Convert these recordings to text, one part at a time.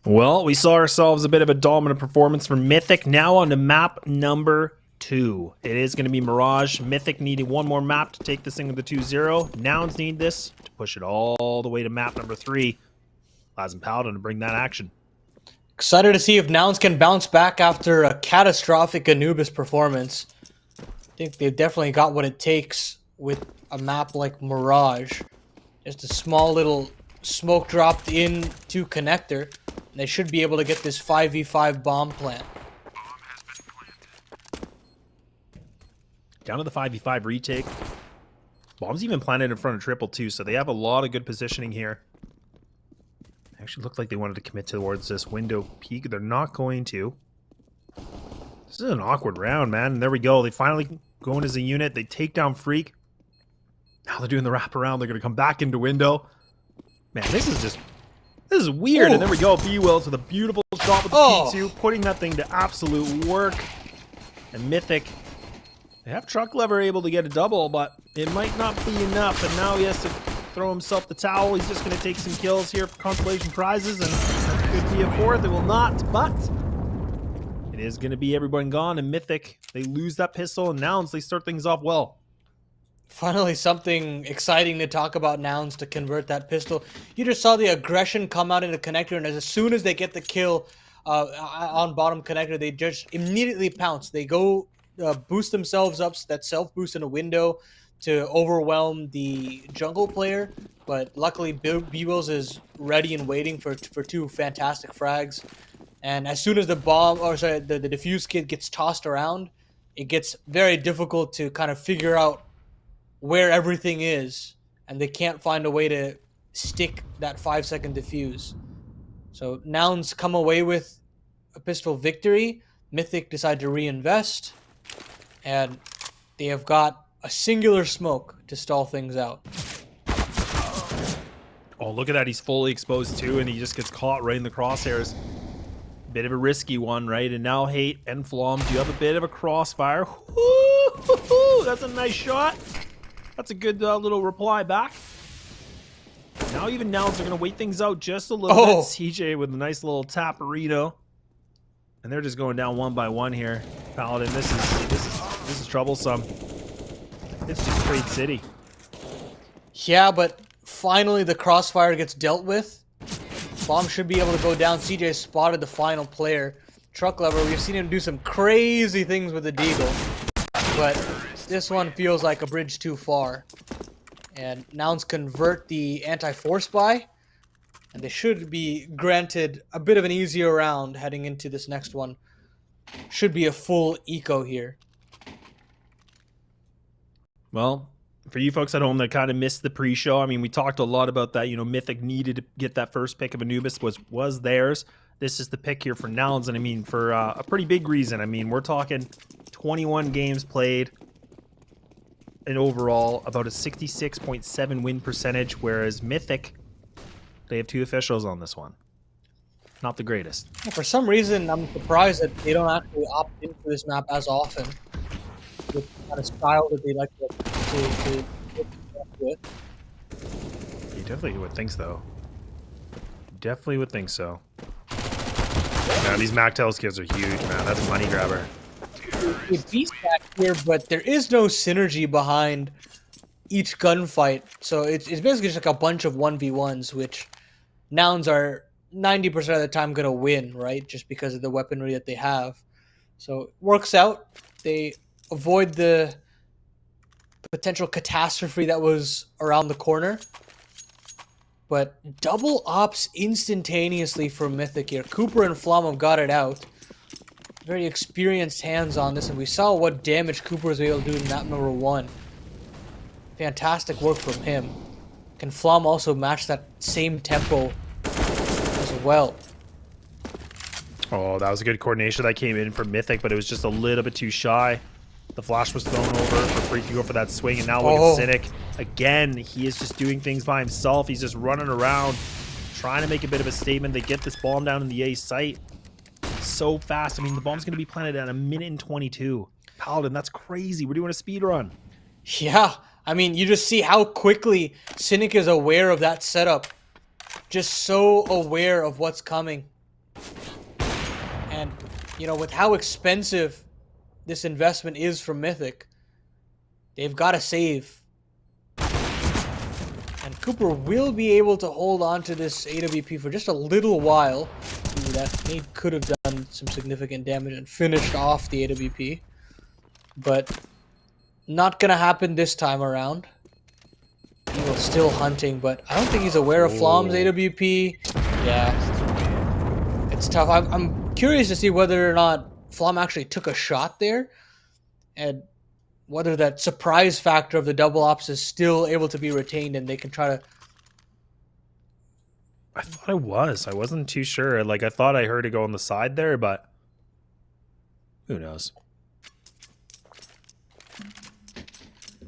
Well, we saw ourselves a bit of a dominant performance from Mythic. Now on to map number 2. It is going to be Mirage. Mythic needed one more map to take this thing with the 2-0. Nouns need this to push it all the way to map number 3. Laz and Paladin to bring that action. Excited to see if Nouns can bounce back after a catastrophic Anubis performance. I think they've definitely got what it takes with a map like Mirage. Just a small little smoke dropped into connector. And they should be able to get this 5v5 bomb plant. Down to the 5v5 retake. Bomb's even planted in front of triple too, so they have a lot of good positioning here. They actually looked like they wanted to commit towards this window peak. They're not going to. This is an awkward round, man. And there we go. They finally go in as a unit. They take down Freak. Now they're doing the wraparound. They're going to come back into window. Man, this is weird. Ooh. And there we go. bwills with a beautiful shot with the P2, putting that thing to absolute work. And Mythic, they have Truck Lever able to get a double, but it might not be enough. And now he has to throw himself the towel. He's just going to take some kills here for consolation prizes, and that could be a fourth. It will not, but it is going to be everyone gone. And Mythic, they lose that pistol, and Nouns, they start things off well. Finally, something exciting to talk about Nouns to convert that pistol. You just saw the aggression come out in the connector, and as soon as they get the kill on bottom connector, they just immediately pounce. They go boost themselves up, that self-boost in a window to overwhelm the jungle player. But luckily, bwills is ready and waiting for two fantastic frags. And as soon as the the defuse kit gets tossed around, it gets very difficult to kind of figure out where everything is, and they can't find a way to stick that 5-second defuse. So Nouns come away with a pistol victory. Mythic decide to reinvest, and they have got a singular smoke to stall things out. Oh, look at that. He's fully exposed too, and he just gets caught right in the crosshairs. Bit of a risky one, right? And now Hate and Flom do have a bit of a crossfire. Woo-hoo-hoo! That's a nice shot. That's a good little reply back. Now even Nouns are going to wait things out just a little bit. CJ with a nice little taparito. And they're just going down one by one here. Paladin, this is troublesome. It's just Trade City. Yeah, but finally the crossfire gets dealt with. Bomb should be able to go down. CJ spotted the final player. Truck Lever, we've seen him do some crazy things with the Deagle. But this one feels like a bridge too far. And Nouns convert the anti-force buy, and they should be granted a bit of an easier round heading into this next one. Should be a full eco here. Well, for you folks at home that kind of missed the pre-show, I mean, we talked a lot about that. You know, Mythic needed to get that first pick of Anubis, was theirs. This is the pick here for Nouns, and I mean, for a pretty big reason. I mean, we're talking 21 games played, and overall about a 66.7 win percentage, whereas Mythic, they have 2 officials on this one. Not the greatest. For some reason, I'm surprised that they don't actually opt into this map as often. With the kind of style that they like to with. You definitely would think so. Definitely would think so. Man, these MacTail skills are huge, man. That's a money grabber. It beats back here, but there is no synergy behind each gunfight. So it's basically just like a bunch of 1v1s, which Nouns are 90% of the time going to win, right? Just because of the weaponry that they have. So it works out. They avoid the potential catastrophe that was around the corner. But double ops instantaneously for Mythic here. Cooper and Flom have got it out. Very experienced hands on this, and we saw what damage Cooper was able to do in map number 1. Fantastic work from him. Can Flom also match that same tempo as well? Oh, that was a good coordination that came in from Mythic, but it was just a little bit too shy. The flash was thrown over for Freak to go for that swing, and now look at Cynic. Again, he is just doing things by himself. He's just running around, trying to make a bit of a statement. They get this bomb down in the A site so fast. I mean, the bomb's going to be planted at 1:22. Paladin, that's crazy. We're doing a speed run. Yeah, I mean, you just see how quickly Cynic is aware of that setup. Just so aware of what's coming. you know, with how expensive this investment is from Mythic, they've got to save. And Cooper will be able to hold on to this AWP for just a little while. Ooh, that nade could have done some significant damage and finished off the AWP. But not going to happen this time around. Eagle's still hunting, but I don't think he's aware of Flom's AWP. Yeah. It's tough. I'm curious to see whether or not Flom actually took a shot there. And whether that surprise factor of the double ops is still able to be retained and they can try to... I thought it was. I wasn't too sure. Like, I thought I heard it go on the side there, but who knows?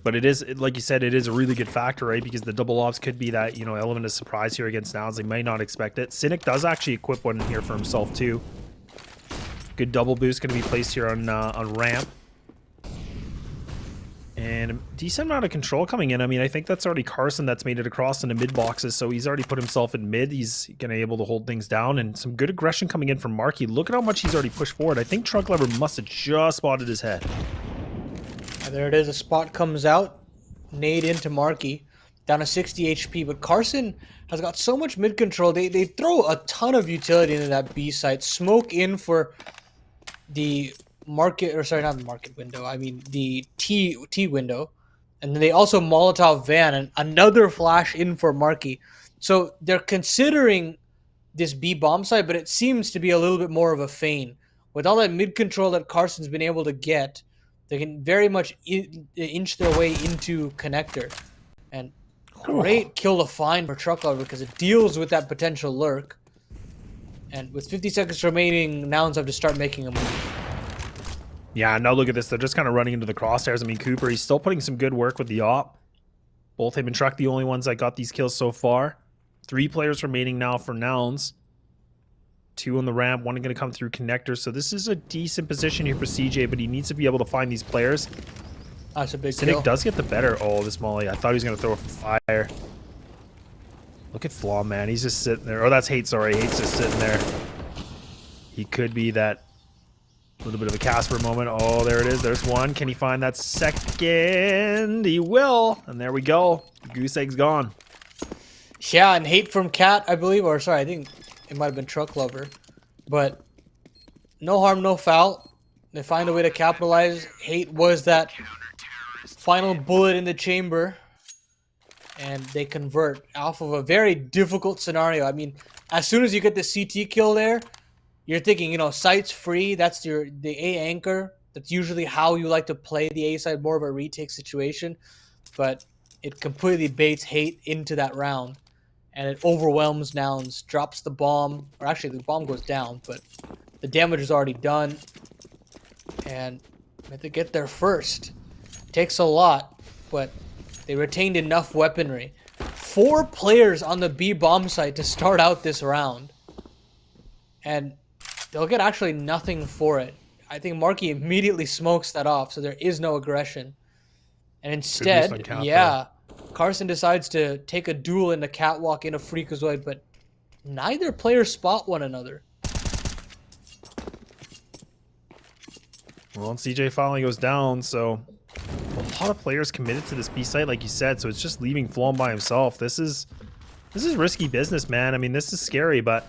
But it is, like you said, it is a really good factor, right? Because the double ops could be that, you know, element of surprise here against Nouns. They might not expect it. Cynic does actually equip one here for himself, too. Good double boost going to be placed here on ramp. And a decent amount of control coming in. I mean, I think that's already Carson that's made it across into mid boxes, so he's already put himself in mid. He's going to be able to hold things down, and some good aggression coming in from MarKE. Look at how much he's already pushed forward. I think Truck Lever must have just spotted his head. And there it is. A spot comes out. Nade into MarKE. Down to 60 HP. But Carson has got so much mid control. They throw a ton of utility into that B site. Smoke in for the market, or sorry, not the market window. I mean the T window. And then they also Molotov van and another flash in for MarKE. So they're considering this B bomb site, but it seems to be a little bit more of a feint. With all that mid control that Carson's been able to get, they can very much inch their way into connector. And great kill to find for Truck Lover because it deals with that potential lurk. And with 50 seconds remaining, Nouns have to start making a move. Yeah, now look at this. They're just kind of running into the crosshairs. I mean, Cooper, he's still putting some good work with the op. Both him and Truck, the only ones that got these kills so far. 3 players remaining now for Nouns. 2 on the ramp, 1 going to come through connector. So this is a decent position here for CJ, but he needs to be able to find these players. That's a big Cynic kill. does get the better. Oh, this molly. I thought he was going to throw it for fire. Look at Flaw, man. He's just sitting there. Oh, that's Hate, sorry. Hate's just sitting there. He could be that little bit of a Casper moment. Oh, there it is. There's one. Can he find that second? He will. And there we go. Goose egg's gone. Yeah, and Hate from Cat, I believe. Or sorry, I think it might have been Truck Lover. But no harm, no foul. They find a way to capitalize. Hate was that final bullet in the chamber. And they convert off of a very difficult scenario. I mean, as soon as you get the CT kill there, you're thinking, you know, site's free. That's the A anchor. That's usually how you like to play the A side, more of a retake situation. But it completely baits Hate into that round. And it overwhelms Nouns, drops the bomb. Or actually, the bomb goes down, but the damage is already done. And they have to get there first. Takes a lot, but they retained enough weaponry. 4 players on the B bomb site to start out this round. And they'll get actually nothing for it. I think MarKE immediately smokes that off, so there is no aggression. And instead, yeah, Carson decides to take a duel in the catwalk in a Freakazoid, but neither player spot one another. Well, CJ finally goes down, so a lot of players committed to this B site, like you said, so it's just leaving Flom by himself. This is risky business, man. I mean, this is scary, but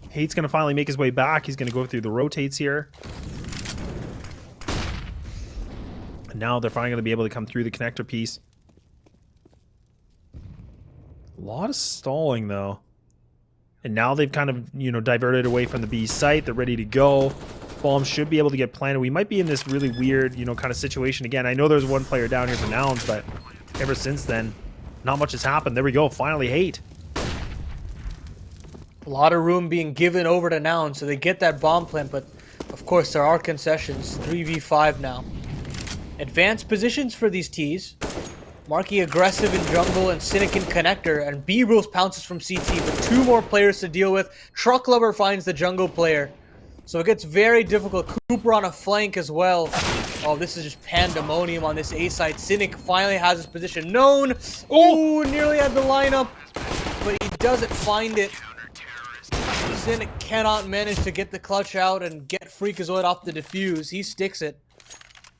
Hate's going to finally make his way back. He's going to go through the rotates here. And now they're finally going to be able to come through the connector piece. A lot of stalling, though. And now they've kind of, you know, diverted away from the B site. They're ready to go. Bombs should be able to get planted. We might be in this really weird, you know, kind of situation again. I know there's 1 player down here for Nouns, but ever since then, not much has happened. There we go. Finally, Hate. A lot of room being given over to Nouns, so they get that bomb plant, but of course there are concessions. 3v5 now. Advanced positions for these Ts. MarKE aggressive in jungle and Cynic in connector, and bwills pounces from CT, but 2 more players to deal with. Truck Lover finds the jungle player. So it gets very difficult. Cooper on a flank as well. Oh, this is just pandemonium on this A side. Cynic finally has his position known. Oh, nearly had the lineup, but he doesn't find it. Cynic cannot manage to get the clutch out and get Freakazoid off the defuse. He sticks it.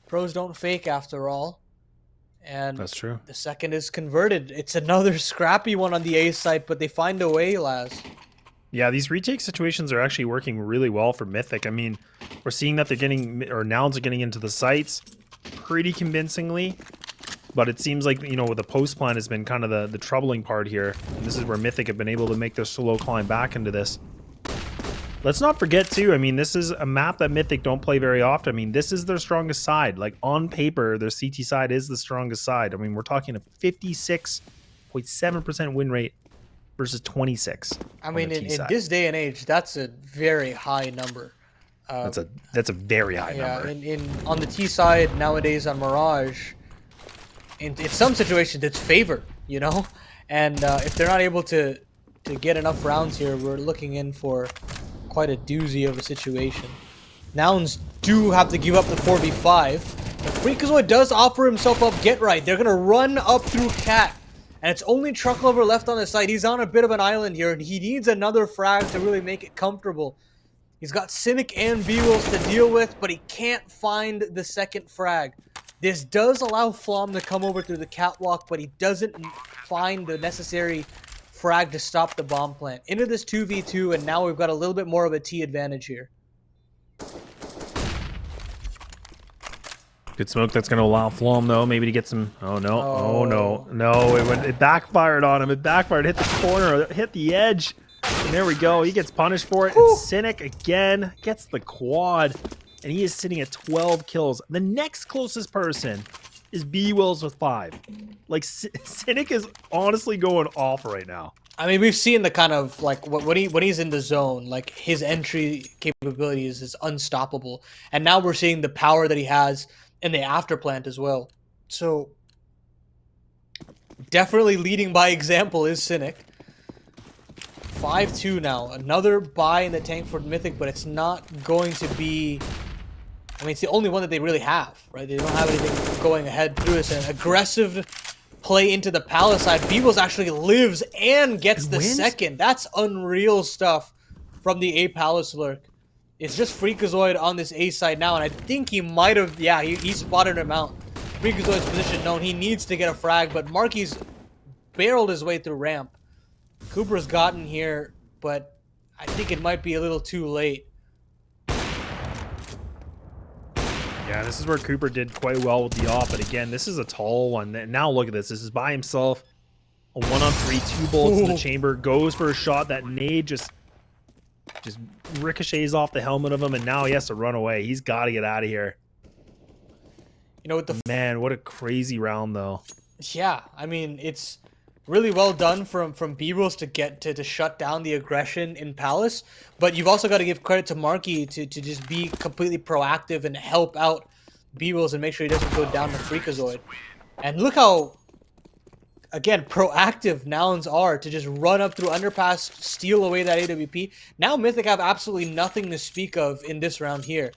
Pros don't fake after all. And That's true. the second is converted. It's another scrappy one on the A site, but they find a way, Laz. Yeah, these retake situations are actually working really well for Mythic. I mean, we're seeing that they're getting, or Nouns are getting into the sites pretty convincingly. But it seems like, you know, the post plan has been kind of the troubling part here. And this is where Mythic have been able to make their slow climb back into this. Let's not forget, too, I mean, this is a map that Mythic don't play very often. I mean, this is their strongest side. Like, on paper, their CT side is the strongest side. I mean, we're talking a 56.7% win rate versus 26. I mean, in this day and age, that's a very high number. That's a very high number. Yeah, on the T side, nowadays on Mirage, in some situations, it's favored, you know? And if they're not able to get enough rounds here, we're looking in for quite a doozy of a situation. Nouns do have to give up the 4v5, but Freakazoid does offer himself up get right. They're going to run up through Cat, and it's only Truck Lover left on the side. He's on a bit of an island here, and he needs another frag to really make it comfortable. He's got Cynic and bwills to deal with, but he can't find the second frag. This does allow Flom to come over through the catwalk, but he doesn't find the necessary frag to stop the bomb plant. Into this 2v2, and now we've got a little bit more of a T advantage here. Good smoke that's going to allow Flom, though, maybe to get some... Oh, no. Oh, no. No, it backfired on him. It backfired, hit the corner, hit the edge. And there we go. He gets punished for it. And Cynic, again, gets the quad. And he is sitting at 12 kills. The next closest person is bwills with 5. Like, Cynic is honestly going off right now. I mean, we've seen the kind of, like, when he's in the zone, like, his entry capabilities is unstoppable. And now we're seeing the power that he has in the afterplant as well. So, definitely leading by example is Cynic. 5-2 now. Another buy in the tank for Mythic, but it's not going to be... I mean, it's the only one that they really have, right? They don't have anything going ahead through this. An aggressive play into the Palace side. bwills actually lives and gets the second. That's unreal stuff from the A Palace lurk. It's just Freakazoid on this A side now, and I think he might have... Yeah, he spotted him out. Freakazoid's position known. He needs to get a frag, but MarKE's barreled his way through ramp. Cooper's gotten here, but I think it might be a little too late. Yeah, this is where Cooper did quite well with the off, but again, this is a tall one. Now look at this. This is by himself. A 1-on-3, 2 bullets in the chamber. Goes for a shot. That nade just ricochets off the helmet of him, and now he has to run away. He's got to get out of here. You know what the... Man, what a crazy round, though. Yeah, I mean, it's really well done from bwills to get to shut down the aggression in Palace, but you've also got to give credit to MarKE to just be completely proactive and help out bwills and make sure he doesn't go down to Freakazoid. And look how, again, proactive Nouns are to just run up through underpass, steal away that AWP. Now Mythic have absolutely nothing to speak of in this round here.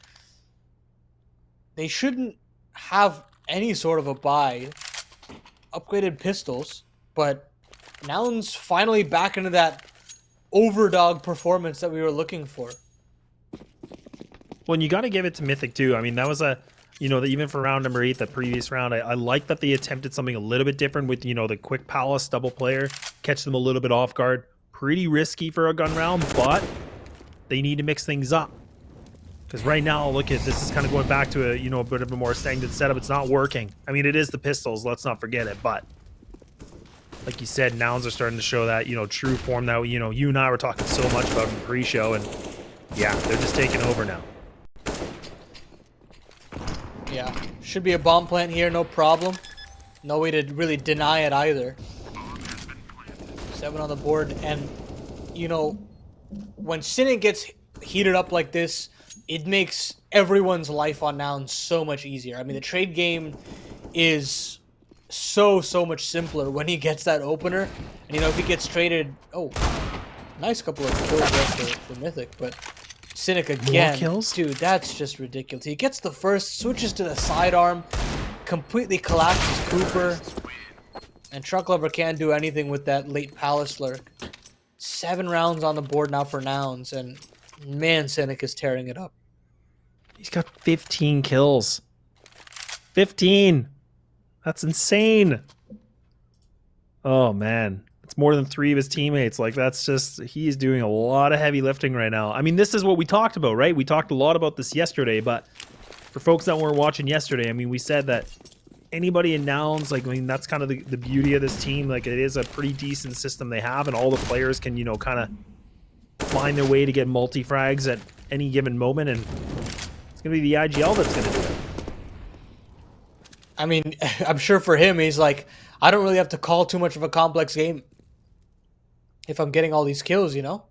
They shouldn't have any sort of a buy. Upgraded pistols. But Nouns finally back into that overdog performance that we were looking for. Well, and you got to give it to Mythic, too. I mean, that was a, you know, even for round number 8, the previous round, I like that they attempted something a little bit different with, you know, the quick Palace double player, catch them a little bit off guard. Pretty risky for a gun round, but they need to mix things up. Because right now, look at this is kind of going back to a, you know, a bit of a more stagnant setup. It's not working. I mean, it is the pistols. Let's not forget it, but... Like you said, Nouns are starting to show that, you know, true form that, you know, you and I were talking so much about in the pre-show, and yeah, they're just taking over now. Yeah, should be a bomb plant here, no problem. No way to really deny it either. 7 on the board, and, you know, when Cynic gets heated up like this, it makes everyone's life on Nouns so much easier. I mean, the trade game is... so much simpler when he gets that opener, and you know, if he gets traded, oh, nice couple of kills there for Mythic, but Cynic again, more kills? Dude, that's just ridiculous. He gets the first, switches to the sidearm, completely collapses Cooper, and Truck Lover can't do anything with that late Palace lurk. 7 rounds on the board now for Nouns, and man, Cynic is tearing it up. He's got 15 kills. 15. That's insane. Oh, man. It's more than 3 of his teammates. Like, that's just, he's doing a lot of heavy lifting right now. I mean, this is what we talked about, right? We talked a lot about this yesterday, but for folks that weren't watching yesterday, I mean, we said that anybody in Nouns, like, I mean, that's kind of the beauty of this team. Like, it is a pretty decent system they have, and all the players can, you know, kind of find their way to get multi-frags at any given moment, and it's going to be the IGL that's going to do it. I mean, I'm sure for him, he's like, I don't really have to call too much of a complex game if I'm getting all these kills, you know?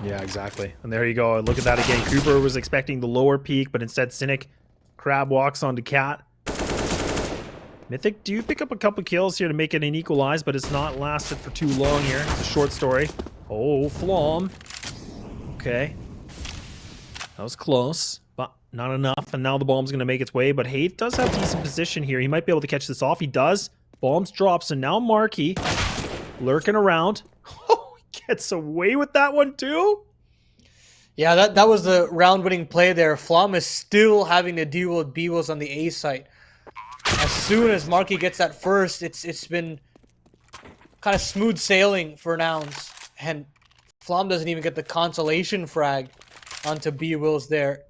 Yeah, exactly. And there you go. Look at that again. Cooper was expecting the lower peak, but instead Cynic crab walks onto Cat. Mythic, do you pick up a couple kills here to make it an equalize, but it's not lasted for too long here. It's a short story. Oh, Flom. Okay. That was close, but not enough. And now the bomb's going to make its way, but Hayth does have decent position here. He might be able to catch this off. He does. Bombs drops, and now MarKE lurking around. Oh, he gets away with that one too? Yeah, that was the round-winning play there. Flom is still having to deal with bwills on the A site. As soon as MarKE gets that first, it's been kind of smooth sailing for Nouns. And Flom doesn't even get the consolation frag onto bwills there.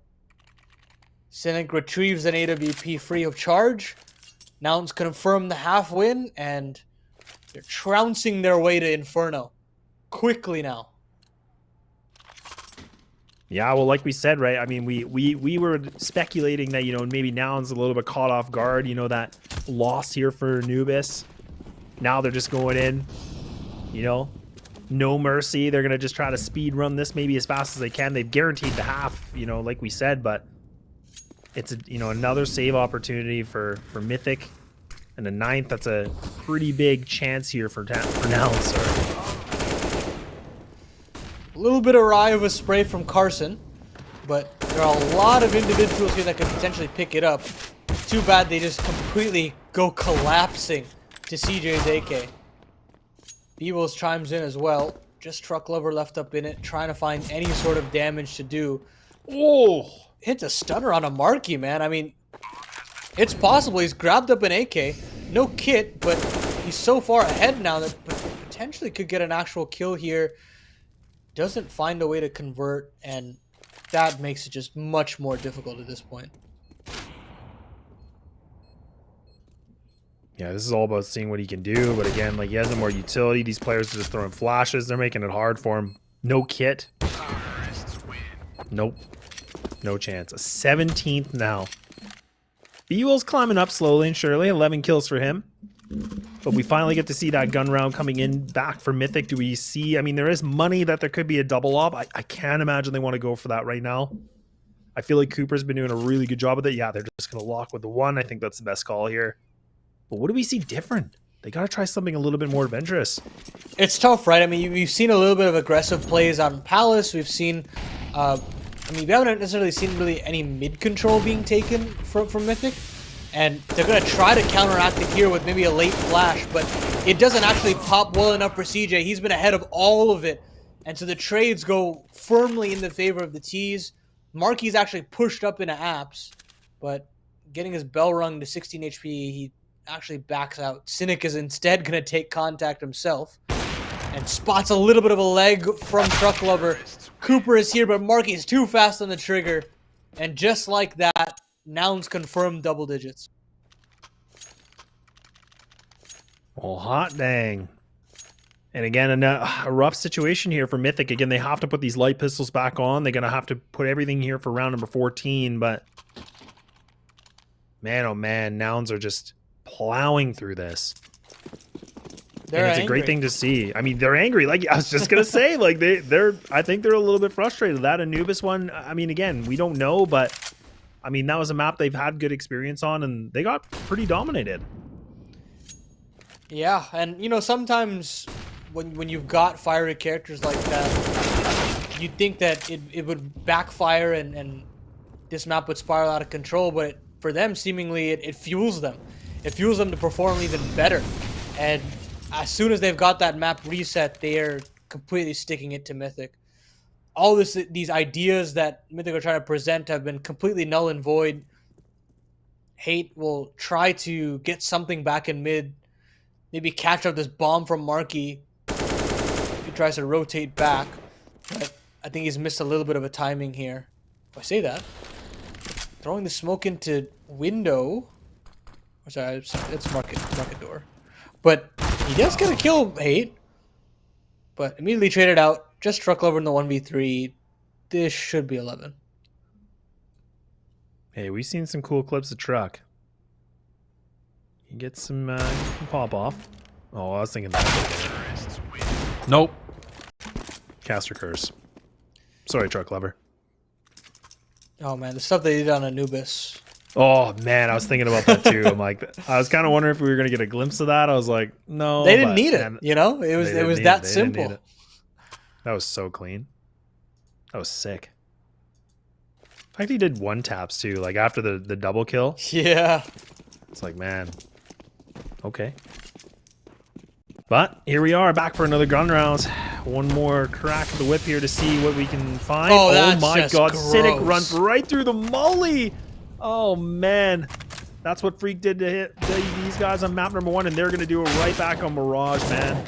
Cynic retrieves an AWP free of charge. Nouns confirm the half win, and they're trouncing their way to Inferno quickly now. Yeah, well, like we said, right? I mean, we were speculating that, you know, maybe Nouns a little bit caught off guard, you know, that loss here for Anubis. Now they're just going in, you know, no mercy. They're going to just try to speed run this maybe as fast as they can. They've guaranteed the half, you know, like we said, but it's, you know, another save opportunity for Mythic. And the 9th, that's a pretty big chance here for Nouns. A little bit awry of a spray from Carson, but there are a lot of individuals here that could potentially pick it up. Too bad they just completely go collapsing to CJ's AK. bwills chimes in as well. Just Truck Lover left up in it, trying to find any sort of damage to do. Oh, hits a stunner on a MarKE, man. I mean, it's possible he's grabbed up an AK. No kit, but he's so far ahead now that potentially could get an actual kill here. Doesn't find a way to convert, and that makes it just much more difficult at this point. Yeah, this is all about seeing what he can do, but again, like, he has no more utility. These players are just throwing flashes. They're making it hard for him. No kit. Nope. No chance. A 17th now. bwills climbing up slowly and surely. 11 kills for him. But we finally get to see that gun round coming in back for Mythic. Do we see? I mean, there is money that there could be a double op. I can't imagine they want to go for that right now. I feel like Cooper's been doing a really good job with it. Yeah, they're just going to lock with the 1. I think that's the best call here. But what do we see different? They got to try something a little bit more adventurous. It's tough, right? I mean, we've seen a little bit of aggressive plays on Palace. We've seen, I mean, we haven't necessarily seen really any mid-control being taken from Mythic. And they're going to try to counteract it here with maybe a late flash, but it doesn't actually pop well enough for CJ. He's been ahead of all of it. And so the trades go firmly in the favor of the T's. MarKE's actually pushed up into apps, but getting his bell rung to 16 HP, he actually backs out. Cynic is instead going to take contact himself and spots a little bit of a leg from Truck Lover. Cooper is here, but MarKE is too fast on the trigger. And just like that, Nouns confirmed double digits. Well, hot dang. And again, a rough situation here for Mythic. Again, they have to put these light pistols back on. They're going to have to put everything here for round number 14. But man, oh man, Nouns are just plowing through this. And it's a great thing to see. I mean, they're angry. Like I was just going to say, like I think they're a little bit frustrated. That Anubis one, I mean, again, we don't know, but I mean, that was a map they've had good experience on, and they got pretty dominated. Yeah, and you know, sometimes when you've got fiery characters like that, you'd think that it would backfire and this map would spiral out of control, but for them, seemingly, it fuels them. It fuels them to perform even better. And as soon as they've got that map reset, they are completely sticking it to Mythic. All these ideas that Mythic are trying to present have been completely null and void. Hate will try to get something back in mid, maybe catch up this bomb from MarKE. He tries to rotate back, but I think he's missed a little bit of a timing here. If I say that, throwing the smoke into window. Or sorry, it's market door. But he does get a kill, Hate. But immediately traded out. Just Truck Lover in the 1v3. This should be 11. Hey, we've seen some cool clips of Truck. You get some pop off. Oh, I was thinking that. Nope. Caster curse. Sorry, Truck Lover. Oh man, the stuff they did on Anubis. Oh man, I was thinking about that too. I'm like, I was kind of wondering if we were gonna get a glimpse of that. I was like, no, They didn't need it. You know, it was that simple. That was so clean. That was sick. In fact, he did one taps too, like after the double kill. Yeah. It's like, man, okay. But here we are, back for another gun round. One more crack of the whip here to see what we can find. Oh, that's my just god, gross. Cynic runs right through the molly. Oh man, that's what Freak did to hit these guys on map number 1, and they're gonna do it right back on Mirage, man.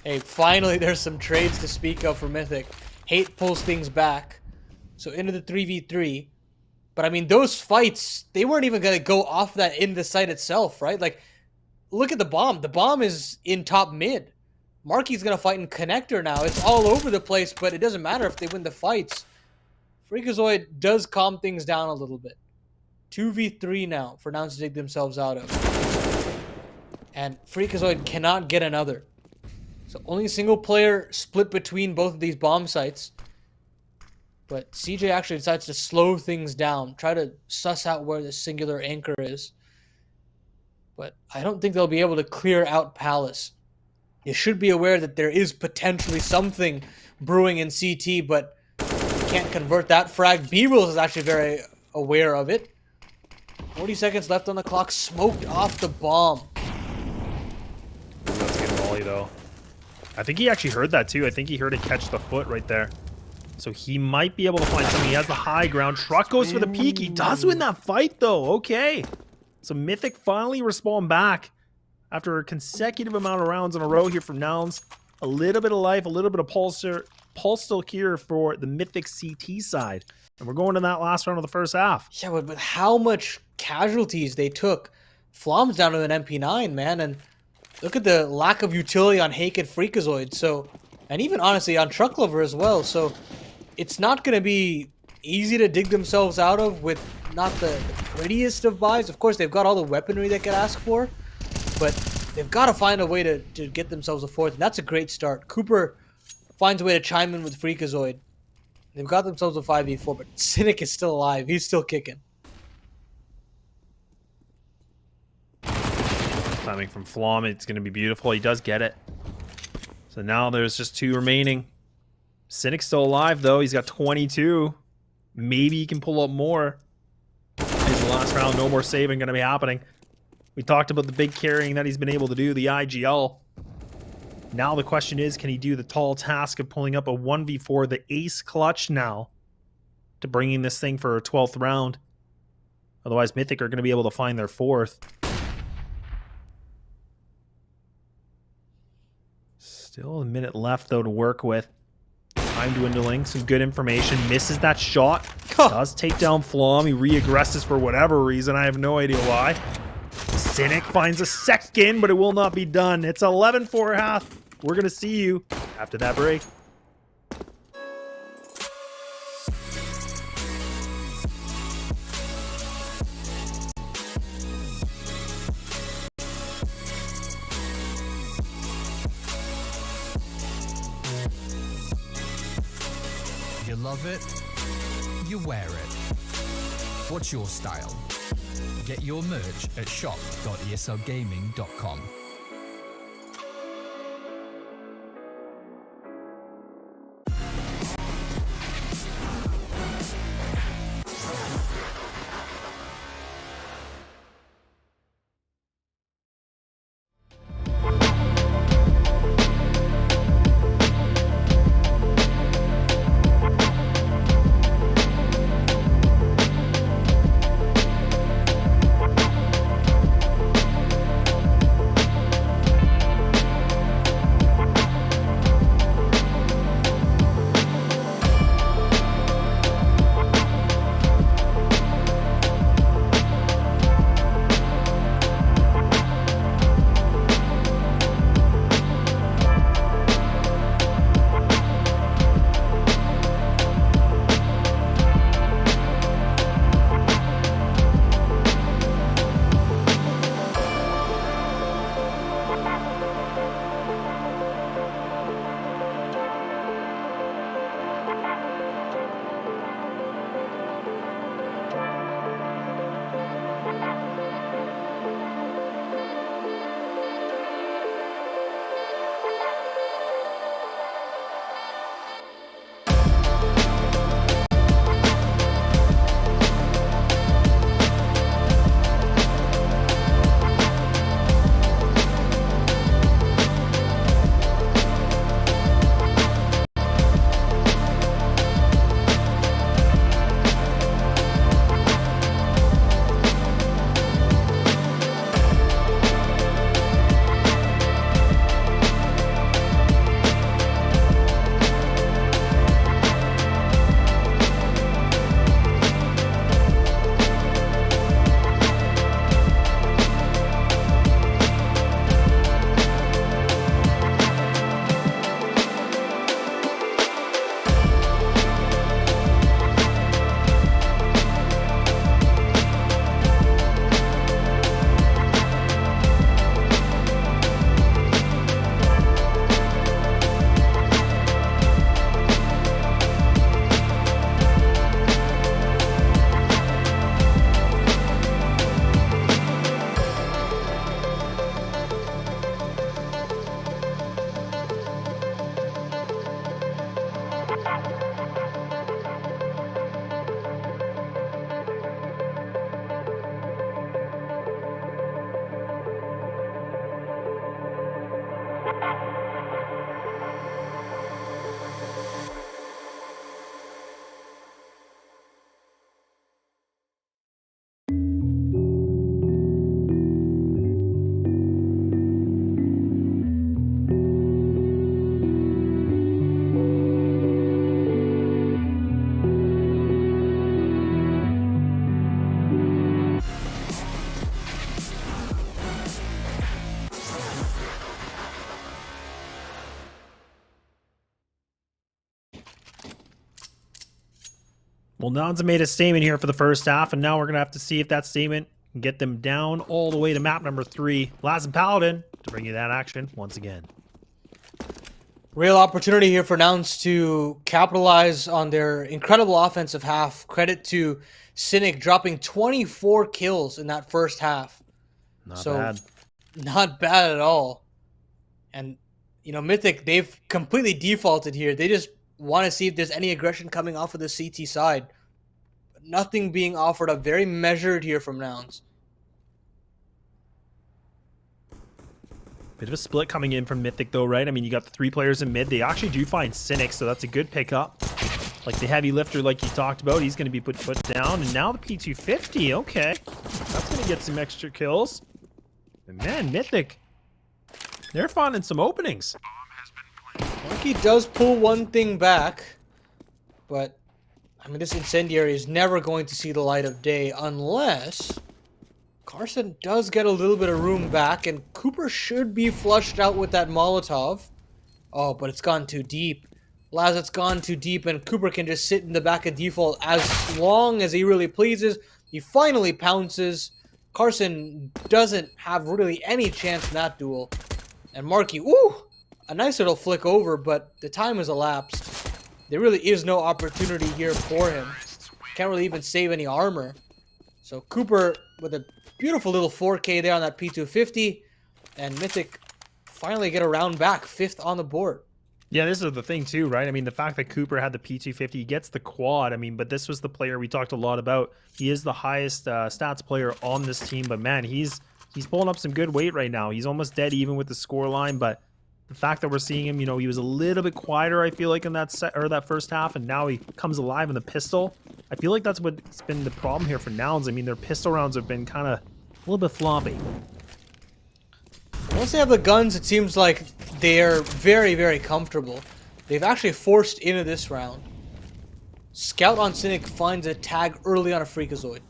Hey, finally there's some trades to speak of for Mythic. Hate pulls things back, so into the 3v3. But I mean, those fights, they weren't even gonna go off that in the site itself, right? Like, look at the bomb. The bomb is in top mid. MarKE's gonna fight in connector now. It's all over the place, but it doesn't matter if they win the fights. Freakazoid does calm things down a little bit. 2v3 now for Nouns to dig themselves out of. And Freakazoid cannot get another. So only a single player split between both of these bomb sites. But CJ actually decides to slow things down, try to suss out where the singular anchor is. But I don't think they'll be able to clear out Palace. You should be aware that there is potentially something brewing in CT, but you can't convert that frag. bwills is actually very aware of it. 40 seconds left on the clock, smoked off the bomb. That's a good volley though. I think he actually heard that too. I think he heard it catch the foot right there. So he might be able to find something. He has the high ground. Truck goes for the peak. He does win that fight though. Okay. So Mythic finally respawn back after a consecutive amount of rounds in a row here from Nouns. A little bit of life, a little bit of pulse still here for the Mythic CT side. And we're going to that last round of the first half. Yeah, but with how much casualties they took, Flom's down to an MP9, man. And look at the lack of utility on Hake and Freakazoid. So, and even honestly on Truck Lover as well. So it's not going to be easy to dig themselves out of with not the prettiest of buys. Of course, they've got all the weaponry they could ask for, but they've got to find a way to get themselves a fourth. And that's a great start. Cooper finds a way to chime in with Freakazoid. They've got themselves a 5v4, but Cynic is still alive. He's still kicking. Timing from Flom, it's going to be beautiful. He does get it. So now there's just 2 remaining. Cynic's still alive, though. He's got 22. Maybe he can pull up more. Here's the last round. No more saving going to be happening. We talked about the big carrying that he's been able to do, the IGL. Now the question is, can he do the tall task of pulling up a 1v4, the ace clutch now, to bringing this thing for a 12th round? Otherwise, Mythic are going to be able to find their 4th. Still a minute left, though, to work with. Time dwindling. Some good information. Misses that shot. Does take down Flom. He re-aggresses for whatever reason. I have no idea why. Cynic finds a second, but it will not be done. It's 11-4 half. We're going to see you after that break. You love it, you wear it. What's your style? Get your merch at shop.eslgaming.com. Well, Nouns have made a statement here for the first half, and now we're going to have to see if that statement can get them down all the way to map number 3. Laz and Paladin to bring you that action once again. Real opportunity here for Nouns to capitalize on their incredible offensive half. Credit to Cynic dropping 24 kills in that first half. Not bad. Not bad at all. And, you know, Mythic, they've completely defaulted here. They just want to see if there's any aggression coming off of the CT side. But nothing being offered up. Very measured here from Nouns. Bit of a split coming in from Mythic, though, right? I mean, you got the 3 players in mid. They actually do find Cynic, so that's a good pickup. Like the heavy lifter, like you talked about, he's going to be put down. And now the P250, okay. That's going to get some extra kills. And man, Mythic, they're finding some openings. MarKE does pull one thing back, but, I mean, this incendiary is never going to see the light of day unless Carson does get a little bit of room back, and Cooper should be flushed out with that Molotov. Oh, but it's gone too deep. Laz, it's gone too deep, and Cooper can just sit in the back of default as long as he really pleases. He finally pounces. Carson doesn't have really any chance in that duel. And MarKE, ooh, a nice little flick over, but the time has elapsed. There really is no opportunity here for him. Can't really even save any armor. So Cooper with a beautiful little 4K there on that P250. And Mythic finally get a round back, 5th on the board. Yeah, this is the thing too, right? I mean, the fact that Cooper had the P250, he gets the quad. I mean, but this was the player we talked a lot about. He is the highest stats player on this team, but man, he's pulling up some good weight right now. He's almost dead even with the score line, but the fact that we're seeing him, you know, he was a little bit quieter, I feel like, in that that first half, and now he comes alive in the pistol. I feel like that's what's been the problem here for Nouns. I mean, their pistol rounds have been kind of a little bit floppy. Once they have the guns, it seems like they're very, very comfortable. They've actually forced into this round. Scout on Cynic finds a tag early on a Freakazoid.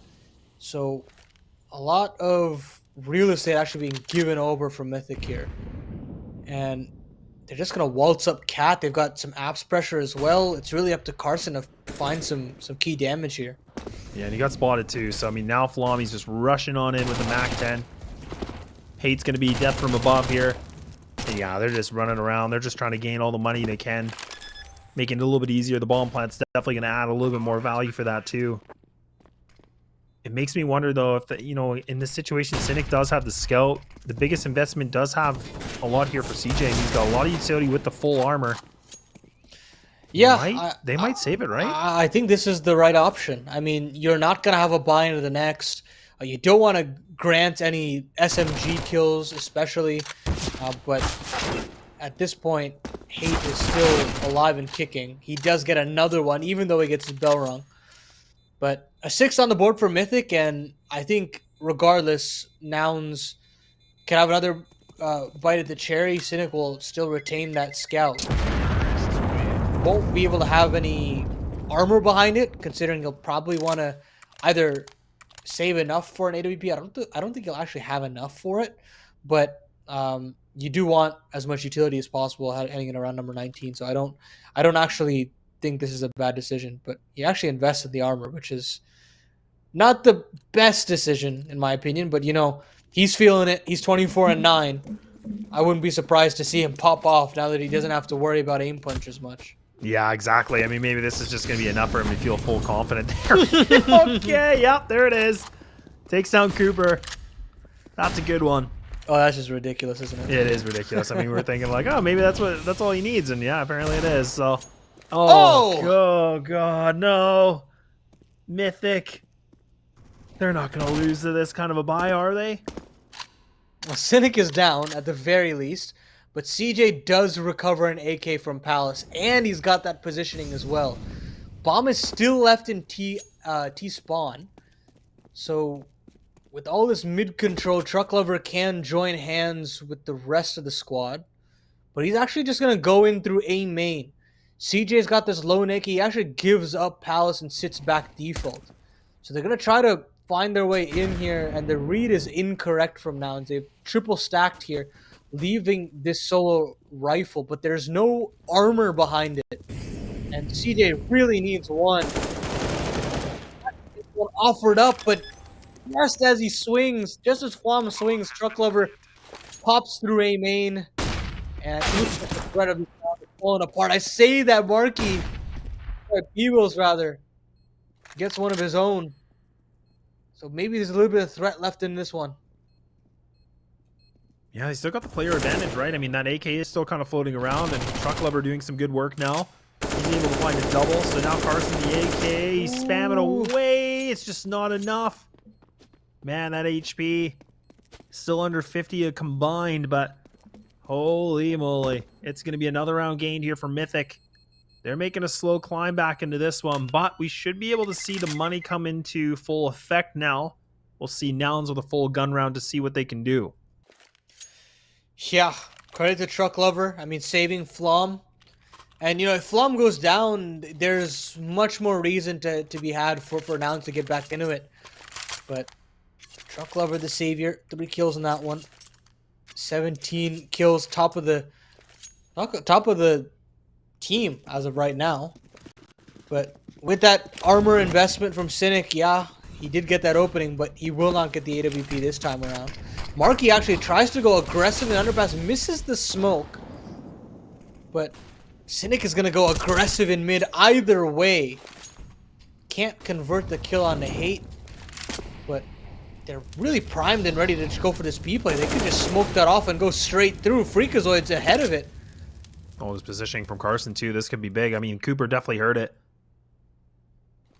So, a lot of real estate actually being given over from Mythic here. And they're just going to waltz up Cat. They've got some apps pressure as well. It's really up to Carson to find some key damage here. Yeah, and he got spotted too. So, I mean, now Flami's just rushing on in with the MAC-10. Hate's going to be death from above here. And yeah, they're just running around. They're just trying to gain all the money they can. Making it a little bit easier. The bomb plant's definitely going to add a little bit more value for that too. It makes me wonder, though, if, you know, in this situation, Cynic does have the scout. The biggest investment does have a lot here for CJ. He's got a lot of utility with the full armor. Yeah. They might save it, right? I think this is the right option. I mean, you're not going to have a buy into the next. You don't want to grant any SMG kills, especially. But at this point, Hate is still alive and kicking. He does get another one, even though he gets his bell rung. But a 6 on the board for Mythic, and I think regardless, Nouns can have another bite at the cherry. Cynic will still retain that scout. Won't be able to have any armor behind it, considering he'll probably want to either save enough for an AWP. I don't think he'll actually have enough for it, but you do want as much utility as possible heading in around number 19. So I don't actually think this is a bad decision, but he actually invested the armor, which is not the best decision in my opinion, but you know, he's feeling it. He's 24-9. I wouldn't be surprised to see him pop off now that he doesn't have to worry about aim punch as much. Yeah, exactly. I mean, maybe this is just going to be enough for him to feel full confident there. Okay, yep, there it is. Takes down Cooper. That's a good one. Oh, that's just ridiculous, isn't it? It is ridiculous. I mean, we were thinking like, oh, maybe that's all he needs, and yeah, apparently it is. So, oh god, no, Mythic. They're not going to lose to this kind of a buy, are they? Well, Cynic is down at the very least, but CJ does recover an AK from Palace, and he's got that positioning as well. Bomb is still left in T spawn, so with all this mid control, Truck Lover can join hands with the rest of the squad, but he's actually just gonna go in through A main. CJ's got this low nick. He actually gives up Palace and sits back default, so they're gonna try to find their way in here, and the read is incorrect from Nouns. They've triple stacked here, leaving this solo rifle, but there's no armor behind it. And CJ really needs one one offered up, but just as he swings, just as Flom swings, Truck Lover pops through A main, and it looks like the threat of this round is falling apart. I say that MarKE, or bwills rather, gets one of his own. So maybe there's a little bit of threat left in this one. Yeah, they still got the player advantage, right? I mean, that AK is still kind of floating around, and Truck Lover doing some good work now. He's able to find a double, so now Carson the AK, he's spamming away. It's just not enough. Man, that HP still under 50 combined, but holy moly. It's going to be another round gained here for Mythic. They're making a slow climb back into this one, but we should be able to see the money come into full effect now. We'll see Nouns with a full gun round to see what they can do. Yeah, credit to Truck Lover. I mean, saving Flom. And, you know, if Flom goes down, there's much more reason to be had for Nouns to get back into it. But Truck Lover, the savior, 3 kills in that one. 17 kills, top of the team as of right now. But with that armor investment from Cynic, yeah, he did get that opening, but he will not get the AWP this time around. MarKE actually tries to go aggressive in underpass, misses the smoke, but Cynic is going to go aggressive in mid either way. Can't convert the kill on the hate, but they're really primed and ready to go for this B play. They could just smoke that off and go straight through. Freakazoid's ahead of it. Oh, this positioning from Carson, too. This could be big. I mean, Cooper definitely heard it.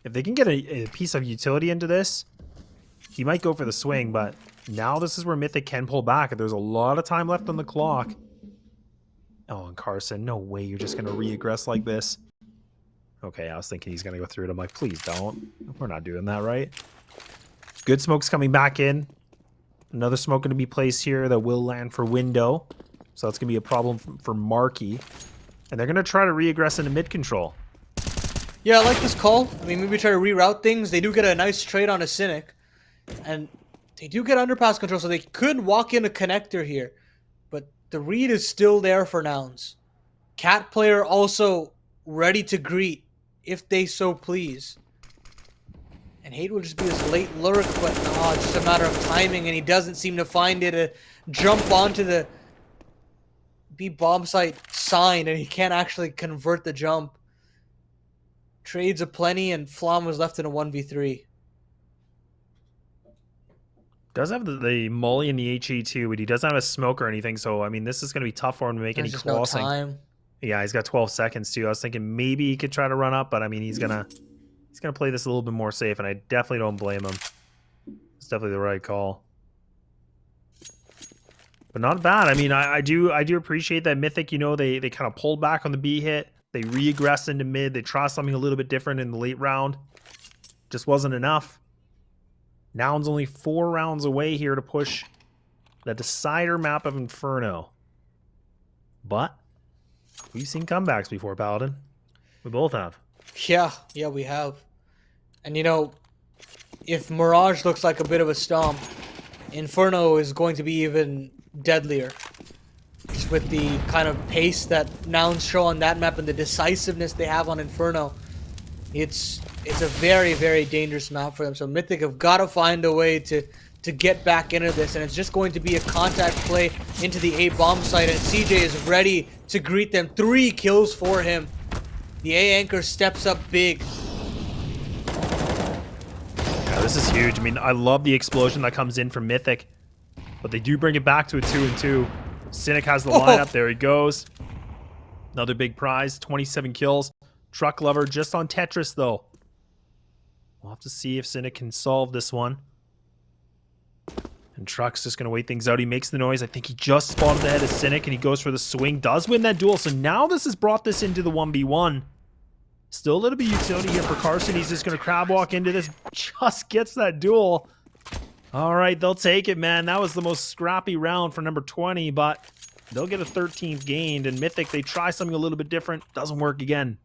If they can get a piece of utility into this, he might go for the swing, but now this is where Mythic can pull back. There's a lot of time left on the clock. Oh, and Carson, no way you're just going to re-aggress like this. Okay, I was thinking he's going to go through it. I'm like, please don't. We're not doing that, right? Good smoke's coming back in. Another smoke going to be placed here that will land for window. So that's going to be a problem for MarKE. And they're going to try to re-aggress into mid control. Yeah, I like this call. I mean, maybe try to reroute things. They do get a nice trade on a Cynic. And they do get underpass control, so they could walk in a connector here. But the read is still there for Nouns. Cat player also ready to greet if they so please. And Hate will just be this late lurk, but it's just a matter of timing, and he doesn't seem to find it to jump onto the B bomb site sign, and he can't actually convert the jump. Trades aplenty, and Flom was left in a 1v3. Does have the molly and the HE too, but he doesn't have a smoke or anything, so I mean this is going to be tough for him to make any crossing. No time. Yeah, he's got 12 seconds too. I was thinking maybe he could try to run up, but I mean he's gonna play this a little bit more safe, and I definitely don't blame him. It's definitely the right call. But not bad. I mean, I do appreciate that Mythic, you know, they kind of pulled back on the B hit. They re-aggressed into mid. They tried something a little bit different in the late round. Just wasn't enough. Nouns only 4 rounds away here to push the decider map of Inferno. But we've seen comebacks before, Paladin. We both have. Yeah, we have. And you know, if Mirage looks like a bit of a stomp, Inferno is going to be even deadlier. Just with the kind of pace that Nouns show on that map and the decisiveness they have on Inferno, it's a very, very dangerous map for them. So Mythic have got to find a way to get back into this, and it's just going to be a contact play into the A bomb site, and CJ is ready to greet them. 3 kills for him. The A anchor steps up big. Yeah, this is huge. I mean, I love the explosion that comes in from Mythic, but they do bring it back to a 2-2. Cynic has the lineup. There he goes. Another big prize, 27 kills. Truck Lover just on Tetris, though. We'll have to see if Cynic can solve this one. And Truck's just going to wait things out. He makes the noise. I think he just spotted the head of Cynic, and he goes for the swing. Does win that duel. So now this has brought this into the 1v1. Still a little bit of utility here for Carson. He's just going to crab walk into this. Just gets that duel. All right, they'll take it, man. That was the most scrappy round for number 20, but they'll get a 13th gained. And Mythic, they try something a little bit different. Doesn't work again.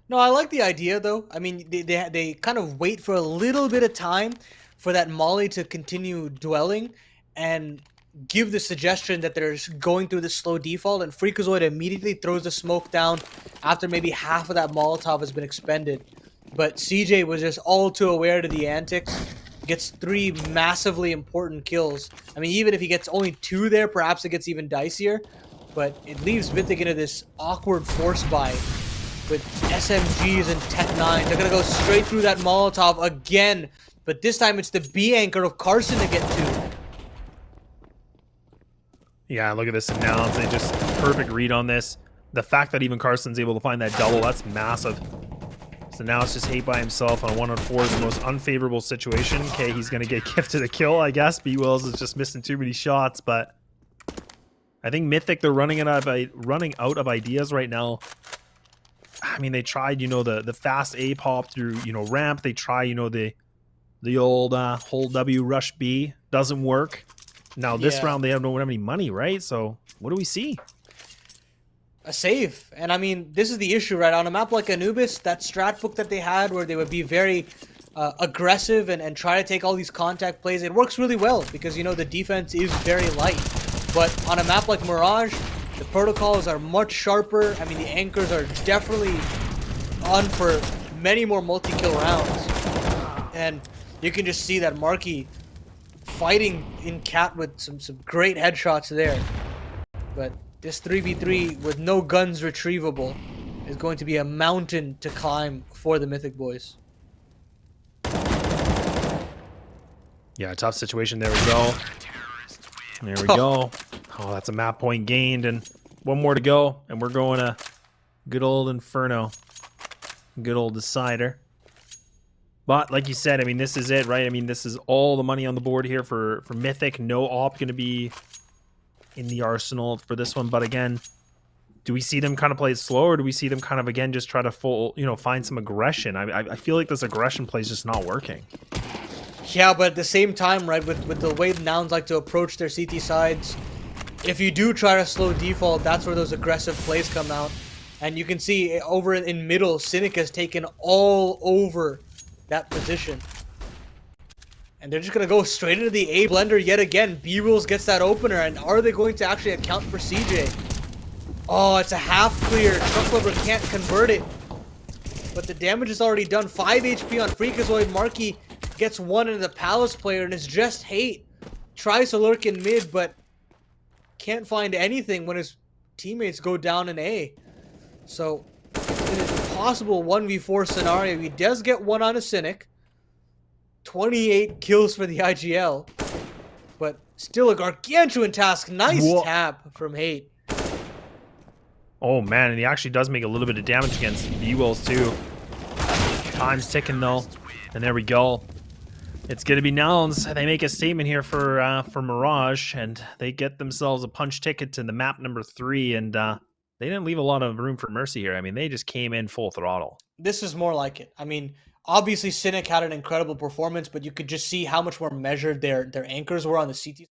No, I like the idea, though. I mean, they kind of wait for a little bit of time for that molly to continue dwelling and give the suggestion that they're going through the slow default, and Freakazoid immediately throws the smoke down after maybe half of that Molotov has been expended. but CJ was just all too aware to the antics. Gets 3 massively important kills. I mean, even if he gets only 2 there, perhaps it gets even dicier. But it leaves Mythic into this awkward force buy with SMGs and Tech 9s. They're going to go straight through that Molotov again. But this time it's the B anchor of Carson to get to. Yeah, look at this Nouns. They just perfect read on this. The fact that even Carson's able to find that double, that's massive. So now it's just Hate by himself on a 1-on-4 is the most unfavorable situation. Okay, he's going to get gifted a kill, I guess. bwills is just missing too many shots, but I think Mythic, they're running out of ideas right now. I mean, they tried, you know, the fast A pop through, you know, ramp. They try, you know, the old hold W rush B. Doesn't work. Now this round they don't have any money, right? So what do we see? A save. And I mean, this is the issue, right? On a map like Anubis, that strat book that they had where they would be very aggressive and try to take all these contact plays, it works really well because, you know, the defense is very light. But on a map like Mirage, the protocols are much sharper. I mean, the anchors are definitely on for many more multi-kill rounds. And you can just see that MarKE fighting in cat with some great headshots there. But this 3v3 with no guns retrievable is going to be a mountain to climb for the Mythic boys. Yeah, tough situation. There we go. There we go. Oh, that's a map point gained, and one more to go, and we're going to good old Inferno. Good old decider. But like you said, I mean, this is it, right? I mean, this is all the money on the board here for Mythic. No op going to be in the arsenal for this one. But again, do we see them kind of play it slow, or do we see them kind of, again, just try to find some aggression? I feel like this aggression play is just not working. Yeah, but at the same time, right, with the way the Nouns like to approach their CT sides, if you do try to slow default, that's where those aggressive plays come out. And you can see over in middle, Cynic has taken all over that position. And they're just going to go straight into the A blender yet again. bwills gets that opener, and are they going to actually account for CJ? Oh, it's a half clear. Trucklover can't convert it. But the damage is already done. 5 HP on Freakazoid. MarKE gets one into the Palace player, and it's just Hate. Tries to lurk in mid, but can't find anything when his teammates go down in A. So it is a possible 1v4 scenario. He does get one on a Cynic. 28 kills for the IGL. But still a gargantuan task. Nice tap from Hate. Oh, man, and he actually does make a little bit of damage against bwills, too. Time's ticking, though. And there we go. It's going to be Nouns. They make a statement here for Mirage, and they get themselves a punch ticket to the map number 3, and they didn't leave a lot of room for mercy here. I mean, they just came in full throttle. This is more like it. I mean, obviously Cynic had an incredible performance, but you could just see how much more measured their anchors were on the CT.